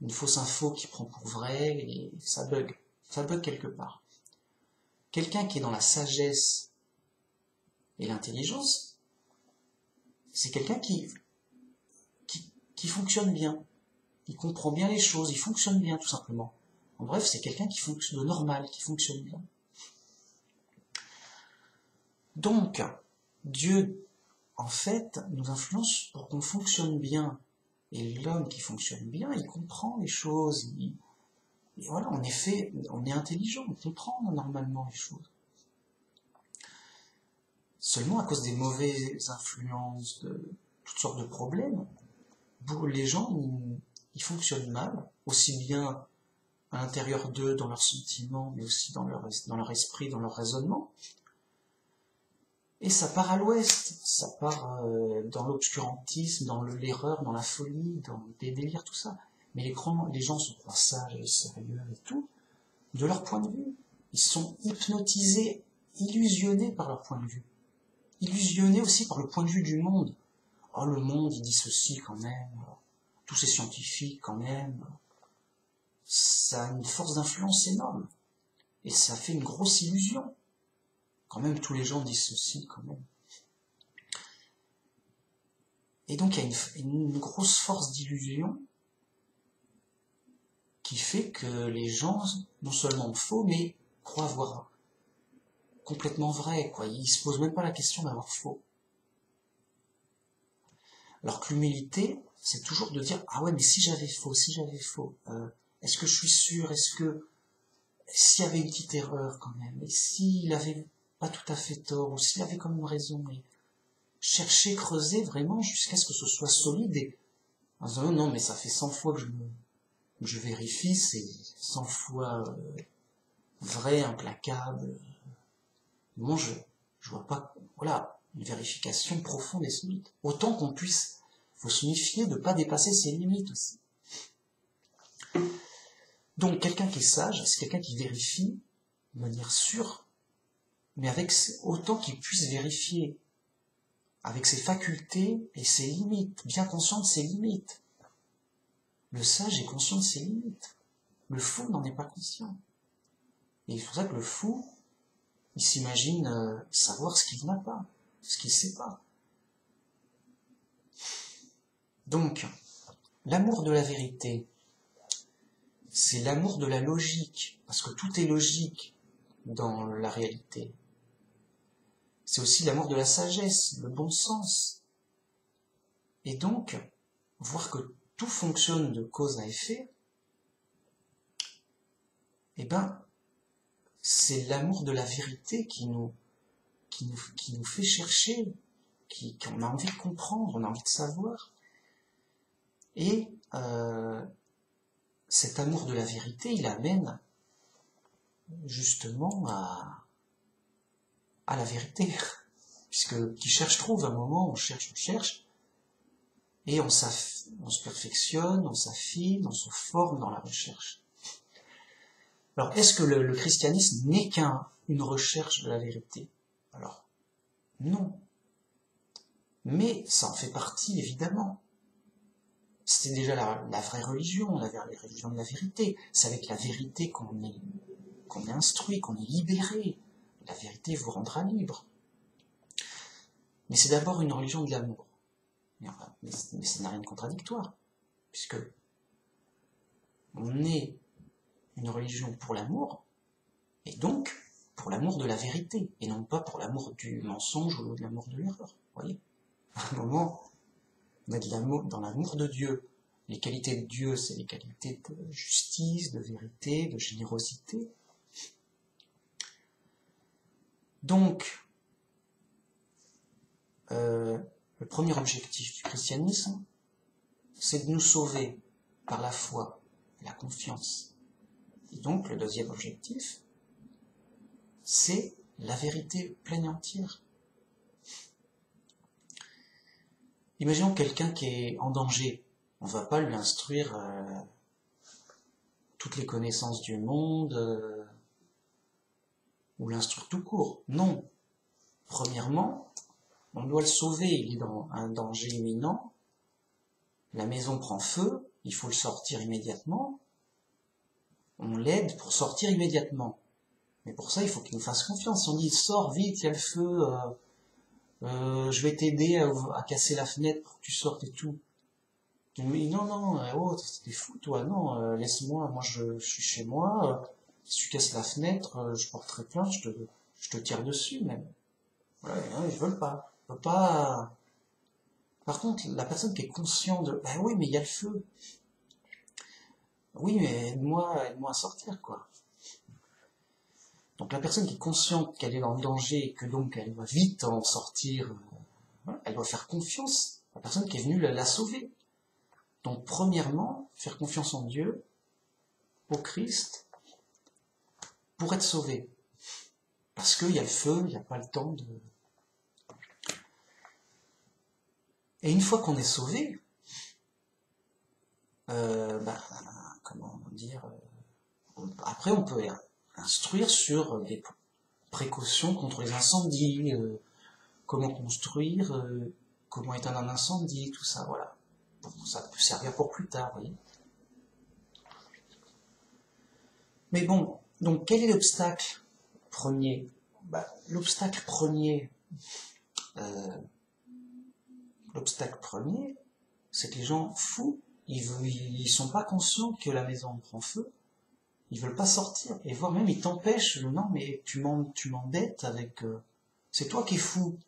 une fausse info qui prend pour vrai, et ça bug. Ça bug quelque part. Quelqu'un qui est dans la sagesse et l'intelligence, c'est quelqu'un qui fonctionne bien. Il comprend bien les choses, il fonctionne bien, tout simplement. En bref, c'est quelqu'un qui fonctionne de normal, qui fonctionne bien. Donc, Dieu, en fait, nous influence pour qu'on fonctionne bien. Et l'homme qui fonctionne bien, il comprend les choses. Et voilà, en effet, on est intelligent, on comprend normalement les choses. Seulement à cause des mauvaises influences, de toutes sortes de problèmes, les gens, ils fonctionnent mal, aussi bien à l'intérieur d'eux, dans leurs sentiments, mais aussi dans leur esprit, dans leur raisonnement. Et ça part à l'ouest, ça part dans l'obscurantisme, dans l'erreur, dans la folie, dans des délires, tout ça. Mais les gens se croient sages et sérieux et tout, de leur point de vue. Ils sont hypnotisés, illusionnés par leur point de vue. Illusionnés aussi par le point de vue du monde. Oh, le monde, il dit ceci quand même, tous ces scientifiques quand même. Ça a une force d'influence énorme. Et ça fait une grosse illusion. Quand même, tous les gens disent ceci, quand même. Et donc, il y a une grosse force d'illusion qui fait que les gens, non seulement faux, mais croient avoir complètement vrai, quoi. Ils se posent même pas la question d'avoir faux. Alors que l'humilité, c'est toujours de dire, ah ouais, mais si j'avais faux, est-ce que je suis sûr, s'il y avait une petite erreur quand même, et s'il avait pas tout à fait tort, ou s'il avait quand même raison, et chercher, creuser vraiment jusqu'à ce que ce soit solide, et en disant, non, mais ça fait 100 fois que je vérifie, c'est 100 fois vrai, implacable. Moi, je vois pas, voilà, une vérification profonde et solide. Autant qu'on puisse, faut se méfier de ne pas dépasser ses limites aussi. Donc, quelqu'un qui est sage, c'est quelqu'un qui vérifie de manière sûre, mais avec autant qu'il puisse vérifier, avec ses facultés et ses limites, bien conscient de ses limites. Le sage est conscient de ses limites. Le fou n'en est pas conscient. Et c'est pour ça que le fou, il s'imagine savoir ce qu'il n'a pas, ce qu'il ne sait pas. Donc, l'amour de la vérité, c'est l'amour de la logique, parce que tout est logique dans la réalité. C'est aussi l'amour de la sagesse, le bon sens. Et donc, voir que tout fonctionne de cause à effet, eh ben, c'est l'amour de la vérité qui nous fait chercher, qu'on a envie de comprendre, on a envie de savoir. Et cet amour de la vérité, il amène justement à la vérité. Puisque qui cherche trouve, à un moment, on cherche, et on se perfectionne, on s'affine, on se forme dans la recherche. Alors, est-ce que le christianisme n'est qu'une recherche de la vérité? Alors, non. Mais ça en fait partie, évidemment. C'était déjà la vraie religion, la religion de la vérité. C'est avec la vérité qu'on est instruit, qu'on est libéré. La vérité vous rendra libre. Mais c'est d'abord une religion de l'amour. Mais ça n'a rien de contradictoire, puisque on est une religion pour l'amour, et donc pour l'amour de la vérité, et non pas pour l'amour du mensonge ou de l'amour de l'erreur. Vous voyez, à un moment, on est dans l'amour de Dieu. Les qualités de Dieu, c'est les qualités de justice, de vérité, de générosité. Donc, le premier objectif du christianisme, c'est de nous sauver par la foi et la confiance. Et donc, le deuxième objectif, c'est la vérité pleine et entière. Imaginons quelqu'un qui est en danger. On ne va pas lui instruire toutes les connaissances du monde ou l'instruire tout court. Non. Premièrement, on doit le sauver. Il est dans un danger imminent. La maison prend feu. Il faut le sortir immédiatement. On l'aide pour sortir immédiatement. Mais pour ça, il faut qu'il nous fasse confiance. Si on dit, sors vite, il y a le feu, je vais t'aider à casser la fenêtre pour que tu sortes et tout. Mais non, oh, t'es fou, toi, non, laisse-moi, moi je suis chez moi, si tu casses la fenêtre, je porterai plainte, je te tire dessus, même. Ouais, hein, ils veulent pas. Ils veulent pas. Par contre, la personne qui est consciente de, ben oui, mais il y a le feu. Oui, mais aide-moi à sortir, quoi. Donc la personne qui est consciente qu'elle est dans le danger et que donc elle doit vite en sortir, elle doit faire confiance à la personne qui est venue la sauver. Donc premièrement, faire confiance en Dieu, au Christ, pour être sauvé. Parce qu'il y a le feu, il n'y a pas le temps de... Et une fois qu'on est sauvé, comment dire, après on peut instruire sur des précautions contre les incendies, comment construire, comment éteindre un incendie, tout ça, voilà. Ça peut servir pour plus tard, vous voyez. Mais bon, donc quel est l'obstacle premier? L'obstacle premier, c'est que les gens fous, ils sont pas conscients que la maison prend feu, ils veulent pas sortir, et voire même ils t'empêchent, non mais tu m'embêtes avec... c'est toi qui es fou,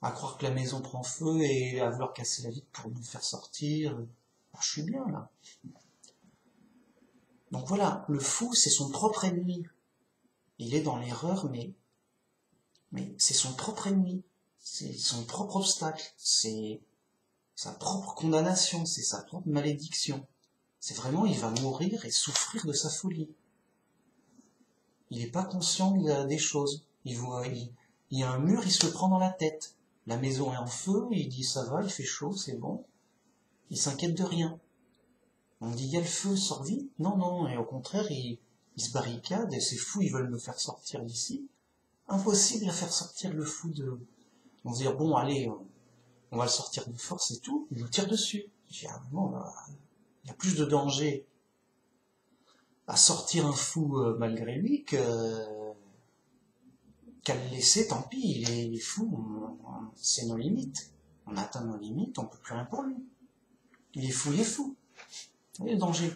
à croire que la maison prend feu et à vouloir casser la vitre pour nous faire sortir. Je suis bien là. Donc voilà, le fou c'est son propre ennemi. Il est dans l'erreur, mais c'est son propre ennemi, c'est son propre obstacle, c'est sa propre condamnation, c'est sa propre malédiction. C'est vraiment, il va mourir et souffrir de sa folie. Il n'est pas conscient des choses. Il y a un mur, il se le prend dans la tête. La maison est en feu, il dit ça va, il fait chaud, c'est bon. Il s'inquiète de rien. On dit il y a le feu, sors vite. Non, et au contraire, il se barricade, et c'est fou, ils veulent me faire sortir d'ici. Impossible à faire sortir le fou de... On se dit bon, allez, on va le sortir de force et tout, il nous tire dessus. Je dis, il y a plus de danger à sortir un fou malgré lui qu'à le laisser, tant pis, il est fou, c'est nos limites. On atteint nos limites, on peut plus rien pour lui. Il est fou, Vous voyez le danger.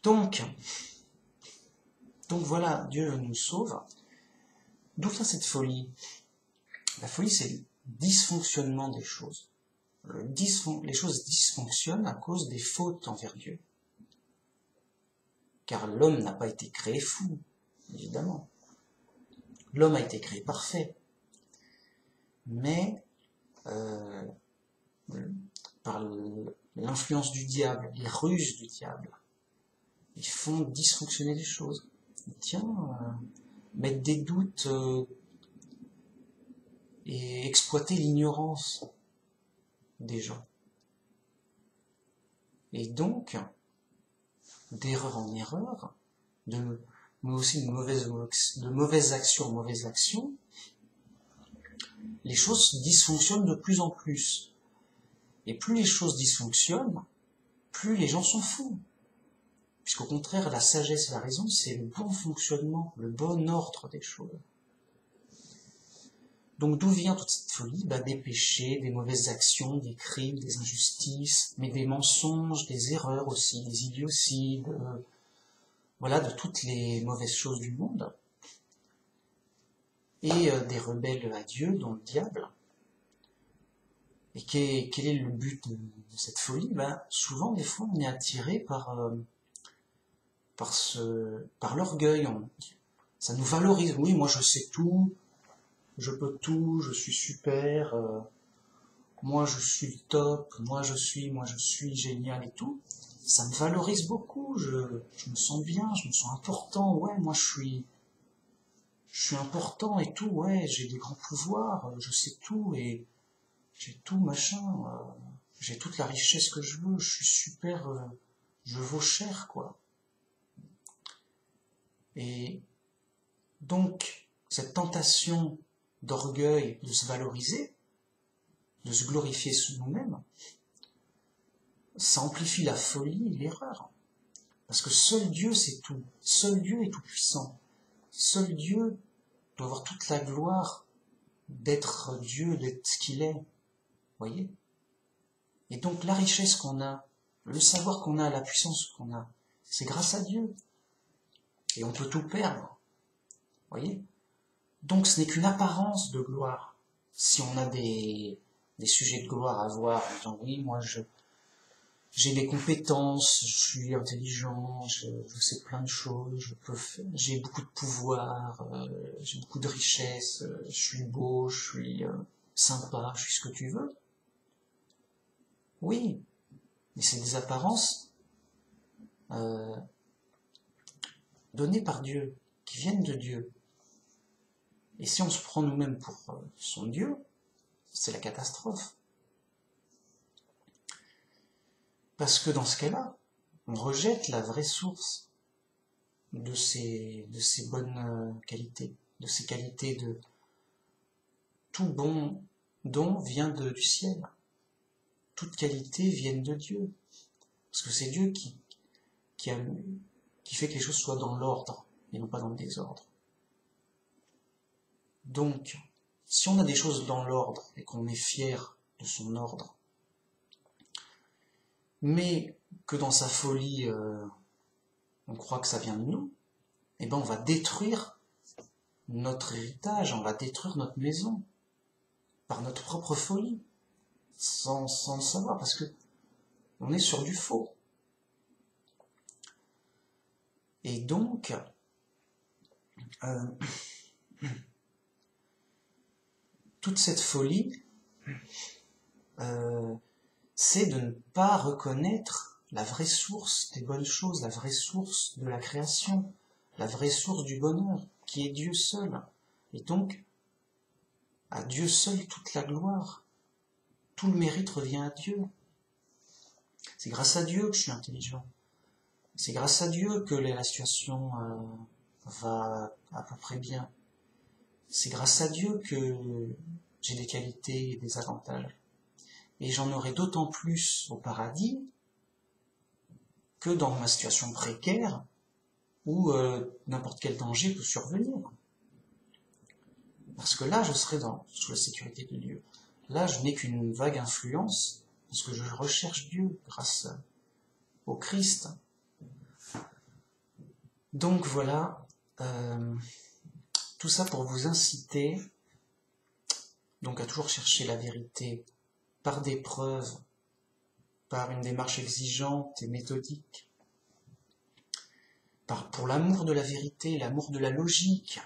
Donc voilà, Dieu nous sauve. D'où vient cette folie? La folie, c'est dysfonctionnement des choses. Les choses dysfonctionnent à cause des fautes envers Dieu. Car l'homme n'a pas été créé fou, évidemment. L'homme a été créé parfait. Mais par l'influence du diable, les ruses du diable, ils font dysfonctionner les choses. Mettre des doutes et exploiter l'ignorance des gens. Et donc, d'erreur en erreur, mais aussi de mauvaises actions en mauvaises actions, les choses dysfonctionnent de plus en plus. Et plus les choses dysfonctionnent, plus les gens sont fous. Puisqu'au contraire, la sagesse et la raison, c'est le bon fonctionnement, le bon ordre des choses. Donc d'où vient toute cette folie? Des péchés, des mauvaises actions, des crimes, des injustices, mais des mensonges, des erreurs aussi, des idioties, de toutes les mauvaises choses du monde. Et des rebelles à Dieu, dont le diable. Et quel est le but de cette folie? Souvent, des fois, on est attiré par l'orgueil. Ça nous valorise. Oui, moi je sais tout, je peux tout, je suis super, moi je suis le top, moi je suis génial et tout. Ça me valorise beaucoup, je me sens bien, je me sens important, ouais, moi je suis important et tout, ouais, j'ai des grands pouvoirs, je sais tout et j'ai tout machin, j'ai toute la richesse que je veux, je suis super, je vaux cher, quoi. Et donc, cette tentation d'orgueil, de se valoriser, de se glorifier sous nous-mêmes, ça amplifie la folie et l'erreur. Parce que seul Dieu sait tout, seul Dieu est tout puissant, seul Dieu doit avoir toute la gloire d'être Dieu, d'être ce qu'il est, voyez. Et donc la richesse qu'on a, le savoir qu'on a, la puissance qu'on a, c'est grâce à Dieu. Et on peut tout perdre, voyez. Donc ce n'est qu'une apparence de gloire. Si on a des sujets de gloire à voir, en disant oui, moi j'ai des compétences, je suis intelligent, je sais plein de choses, j'ai beaucoup de pouvoir, j'ai beaucoup de richesses, je suis beau, je suis sympa, je suis ce que tu veux. Oui, mais c'est des apparences données par Dieu, qui viennent de Dieu. Et si on se prend nous-mêmes pour son Dieu, c'est la catastrophe. Parce que dans ce cas-là, on rejette la vraie source de ces bonnes qualités, de ces qualités de tout bon don vient du ciel. Toute qualité vient de Dieu. Parce que c'est Dieu qui fait que les choses soient dans l'ordre et non pas dans le désordre. Donc, si on a des choses dans l'ordre et qu'on est fier de son ordre, mais que dans sa folie, on croit que ça vient de nous, eh ben on va détruire notre héritage, on va détruire notre maison par notre propre folie, sans le savoir, parce que on est sur du faux. Et donc, toute cette folie, c'est de ne pas reconnaître la vraie source des bonnes choses, la vraie source de la création, la vraie source du bonheur, qui est Dieu seul. Et donc, à Dieu seul toute la gloire. Tout le mérite revient à Dieu. C'est grâce à Dieu que je suis intelligent. C'est grâce à Dieu que la situation va à peu près bien. C'est grâce à Dieu que j'ai des qualités et des avantages. Et j'en aurai d'autant plus au paradis que dans ma situation précaire où n'importe quel danger peut survenir. Parce que là, je serai sous la sécurité de Dieu. Là, je n'ai qu'une vague influence, parce que je recherche Dieu grâce au Christ. Donc voilà, tout ça pour vous inciter donc à toujours chercher la vérité par des preuves, par une démarche exigeante et méthodique, pour l'amour de la vérité, l'amour de la logique.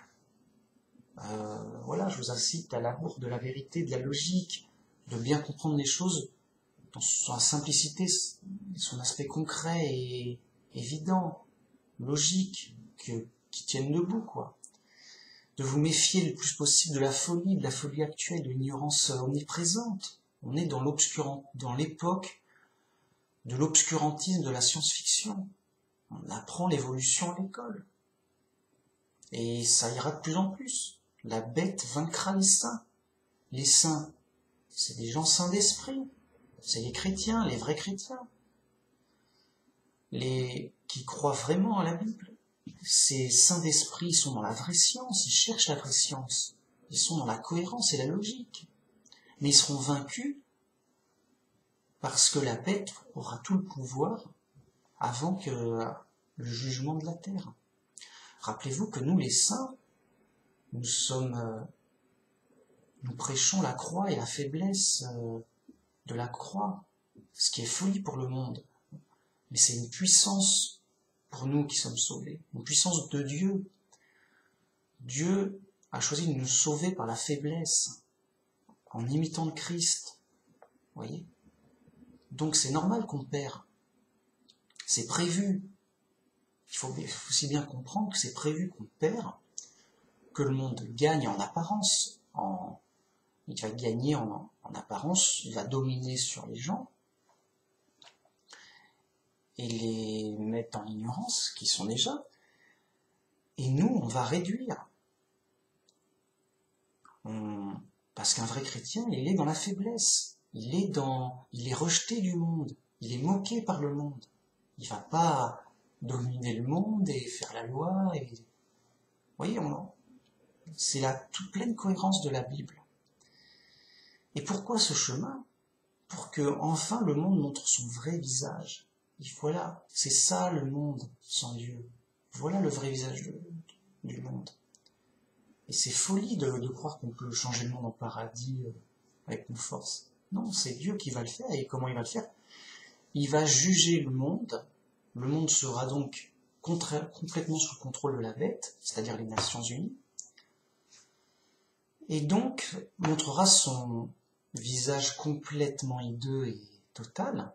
Voilà, je vous incite à l'amour de la vérité, de la logique, de bien comprendre les choses dans sa simplicité, son aspect concret et évident, logique, qui tiennent debout, quoi. De vous méfier le plus possible de la folie actuelle, de l'ignorance omniprésente. On est dans l'époque de l'obscurantisme de la science-fiction. On apprend l'évolution à l'école. Et ça ira de plus en plus. La bête vaincra les saints. Les saints, c'est des gens saints d'esprit. C'est les chrétiens, les vrais chrétiens. Les qui croient vraiment à la Bible. Ces saints d'esprit sont dans la vraie science, ils cherchent la vraie science. Ils sont dans la cohérence et la logique. Mais ils seront vaincus parce que la bête aura tout le pouvoir avant que le jugement de la terre. Rappelez-vous que nous, les saints, nous prêchons la croix et la faiblesse de la croix, ce qui est folie pour le monde. Mais c'est une puissance pour nous qui sommes sauvés, une puissance de Dieu. Dieu a choisi de nous sauver par la faiblesse, en imitant le Christ. Voyez ? Donc c'est normal qu'on perd. C'est prévu. Il faut aussi bien comprendre que c'est prévu qu'on perd, que le monde gagne en apparence. Il va gagner en apparence, il va dominer sur les gens et les mettre en ignorance, qui sont déjà. Et nous, on va réduire. Parce qu'un vrai chrétien, il est dans la faiblesse. Il est rejeté du monde. Il est moqué par le monde. Il va pas dominer le monde et faire la loi. Vous voyez, c'est la toute pleine cohérence de la Bible. Et pourquoi ce chemin ? Pour que enfin le monde montre son vrai visage. Et voilà, c'est ça le monde sans Dieu. Voilà le vrai visage du monde. Et c'est folie de croire qu'on peut changer le monde en paradis avec nos forces. Non, c'est Dieu qui va le faire. Et comment il va le faire ? Il va juger le monde. Le monde sera donc complètement sous le contrôle de la bête, c'est-à-dire les Nations Unies. Et donc montrera son visage complètement hideux et total.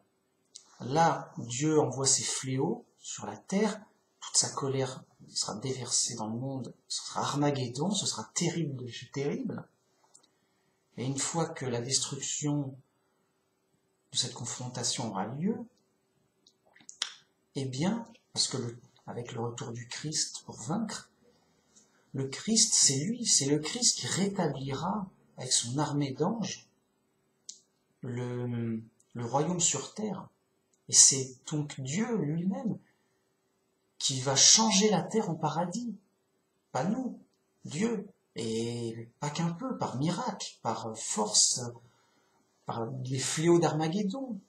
Là, Dieu envoie ses fléaux sur la terre, toute sa colère sera déversée dans le monde, ce sera Armageddon, ce sera terrible de chez terrible. Et une fois que la destruction de cette confrontation aura lieu, eh bien, parce que avec le retour du Christ pour vaincre, le Christ, c'est le Christ qui rétablira avec son armée d'anges le royaume sur terre. Et c'est donc Dieu lui-même qui va changer la terre en paradis. Pas nous, Dieu. Et pas qu'un peu, par miracle, par force, par les fléaux d'Armageddon,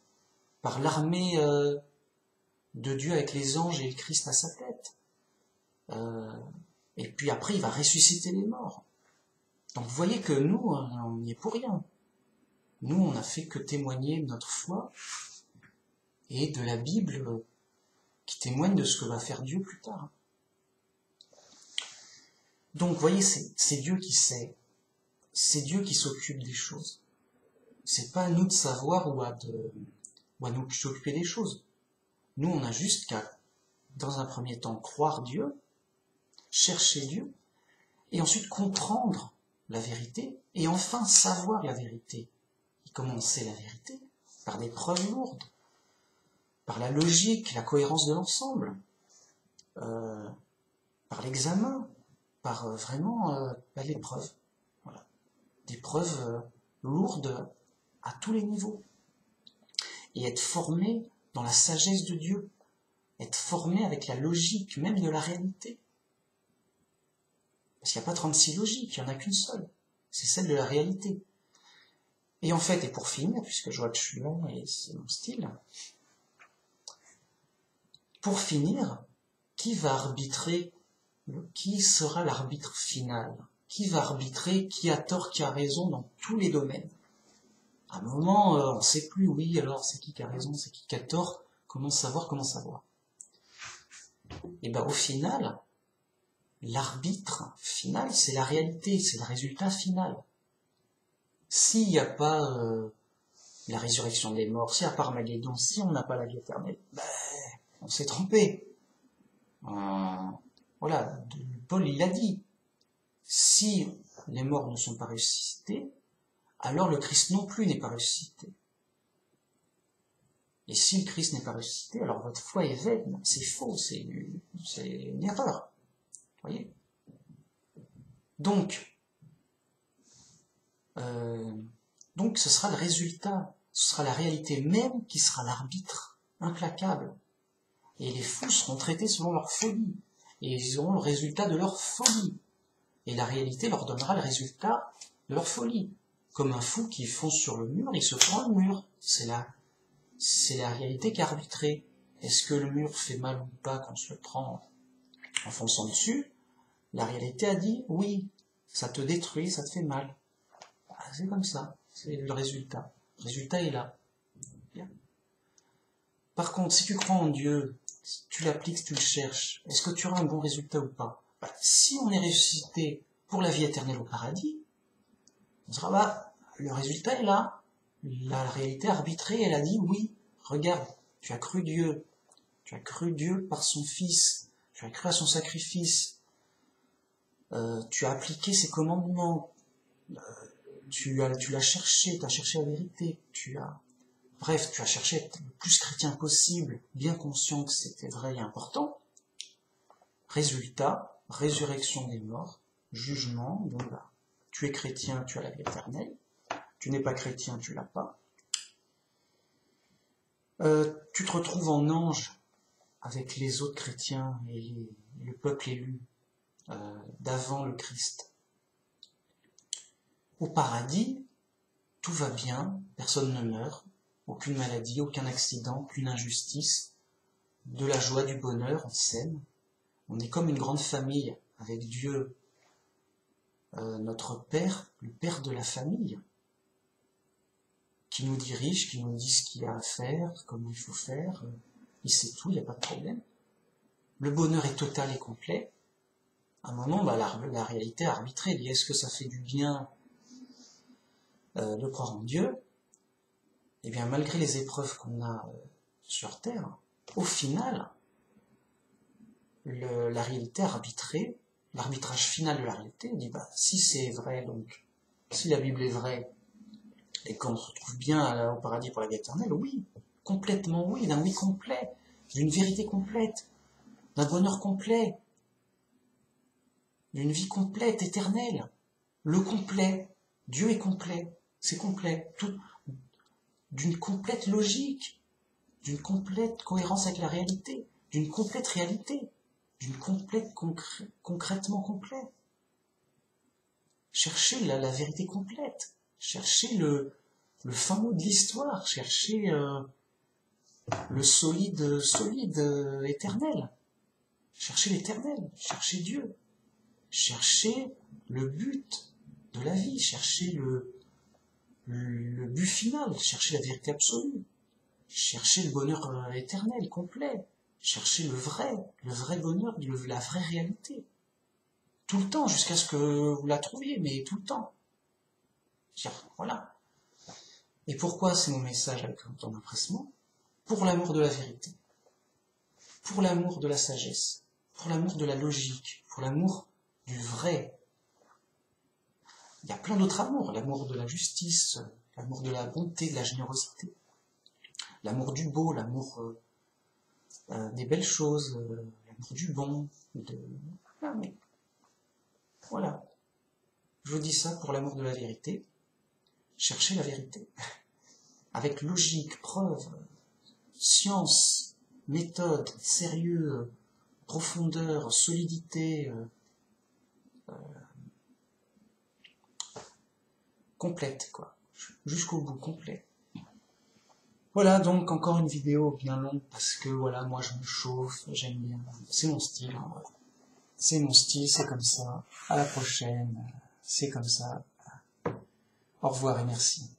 par l'armée de Dieu avec les anges et le Christ à sa tête. Et puis après, il va ressusciter les morts. Donc vous voyez que nous, on n'y est pour rien. Nous, on n'a fait que témoigner de notre foi et de la Bible qui témoigne de ce que va faire Dieu plus tard. Donc, vous voyez, c'est Dieu qui sait. C'est Dieu qui s'occupe des choses. C'est pas à nous de savoir ou à nous s'occuper des choses. Nous, on a juste qu'à, dans un premier temps, croire Dieu, chercher Dieu, et ensuite comprendre la vérité, et enfin savoir la vérité. Et comment on sait la vérité ? Par des preuves lourdes, par la logique, la cohérence de l'ensemble, par l'examen, par vraiment les preuves. Voilà. Des preuves lourdes à tous les niveaux. Et être formé dans la sagesse de Dieu, être formé avec la logique même de la réalité. Parce qu'il n'y a pas 36 logiques, il n'y en a qu'une seule. C'est celle de la réalité. Et en fait, et pour finir, puisque je vois que je suis long et c'est mon style, pour finir, qui va arbitrer, qui sera l'arbitre final ? qui va arbitrer qui a tort, qui a raison dans tous les domaines. À un moment, on ne sait plus, oui, alors c'est qui a raison, c'est qui a tort, comment savoir, comment savoir. Et bien au final, l'arbitre final, c'est la réalité, c'est le résultat final. S'il n'y a pas la résurrection des morts, s'il n'y a pas Armageddon, si on n'a pas la vie éternelle, ben, on s'est trompé. Voilà, Paul il l'a dit. Si les morts ne sont pas ressuscités, alors le Christ non plus n'est pas ressuscité. Et si le Christ n'est pas ressuscité, alors votre foi est vaine, c'est faux, c'est une erreur. Vous voyez ? Donc ce sera le résultat, ce sera la réalité même qui sera l'arbitre implacable. Et les fous seront traités selon leur folie, et ils auront le résultat de leur folie. Et la réalité leur donnera le résultat de leur folie. Comme un fou qui fonce sur le mur, il se prend le mur. C'est la réalité qui est arbitrée. Est-ce que le mur fait mal ou pas quand on se le prend en fonçant dessus? La réalité a dit oui, ça te détruit, ça te fait mal. C'est comme ça, c'est le résultat. Le résultat est là. Bien. Par contre, si tu crois en Dieu, si tu l'appliques, si tu le cherches, est-ce que tu auras un bon résultat ou pas? Si on est ressuscité pour la vie éternelle au paradis, on sera le résultat est là. La réalité arbitrée, elle a dit oui, regarde, tu as cru Dieu par son Fils, tu as cru à son sacrifice, tu as appliqué ses commandements, tu l'as cherché, tu as cherché la vérité, tu as cherché à être le plus chrétien possible, bien conscient que c'était vrai et important. Résultat, résurrection des morts, jugement, donc là, tu es chrétien, tu as la vie éternelle, tu n'es pas chrétien, tu l'as pas. Tu te retrouves en ange avec les autres chrétiens et le peuple élu d'avant le Christ. Au paradis, tout va bien, personne ne meurt, aucune maladie, aucun accident, aucune injustice, de la joie, du bonheur, on s'aime. On est comme une grande famille avec Dieu, notre Père, le Père de la famille, qui nous dirige, qui nous dit ce qu'il y a à faire, comment il faut faire, il sait tout, il n'y a pas de problème. Le bonheur est total et complet. À un moment, la réalité arbitrée, est-ce que ça fait du bien de croire en Dieu? Eh bien, malgré les épreuves qu'on a sur Terre, au final, la réalité arbitrée, l'arbitrage final de la réalité, on dit, si c'est vrai, donc, si la Bible est vraie, et qu'on se retrouve bien au paradis pour la vie éternelle, oui, complètement oui, d'un oui complet, d'une vérité complète, d'un bonheur complet, d'une vie complète, éternelle. Le complet, Dieu est complet, c'est complet, tout, d'une complète logique, d'une complète cohérence avec la réalité, d'une complète réalité, d'une complète concrètement complète. Cherchez la vérité complète, cherchez le fin mot de l'histoire, cherchez le solide éternel, cherchez l'éternel, cherchez Dieu, cherchez le but de la vie, cherchez le but final, cherchez la vérité absolue, cherchez le bonheur éternel, complet, cherchez le vrai bonheur, la vraie réalité. Tout le temps, jusqu'à ce que vous la trouviez, mais tout le temps. Voilà. Et pourquoi c'est mon message avec autant d'empressement? Pour l'amour de la vérité, pour l'amour de la sagesse, pour l'amour de la logique, pour l'amour du vrai. Il y a plein d'autres amours, l'amour de la justice, l'amour de la bonté, de la générosité, l'amour du beau, l'amour des belles choses, l'amour du bon, mais voilà. Je vous dis ça pour l'amour de la vérité. Cherchez la vérité. Avec logique, preuve, science, méthode, sérieux, profondeur, solidité, complète, quoi. Jusqu'au bout, complet. Voilà, donc encore une vidéo bien longue, parce que voilà, moi je me chauffe, j'aime bien. C'est mon style, hein, c'est mon style, c'est comme ça. À la prochaine. c'est comme ça. Au revoir et merci.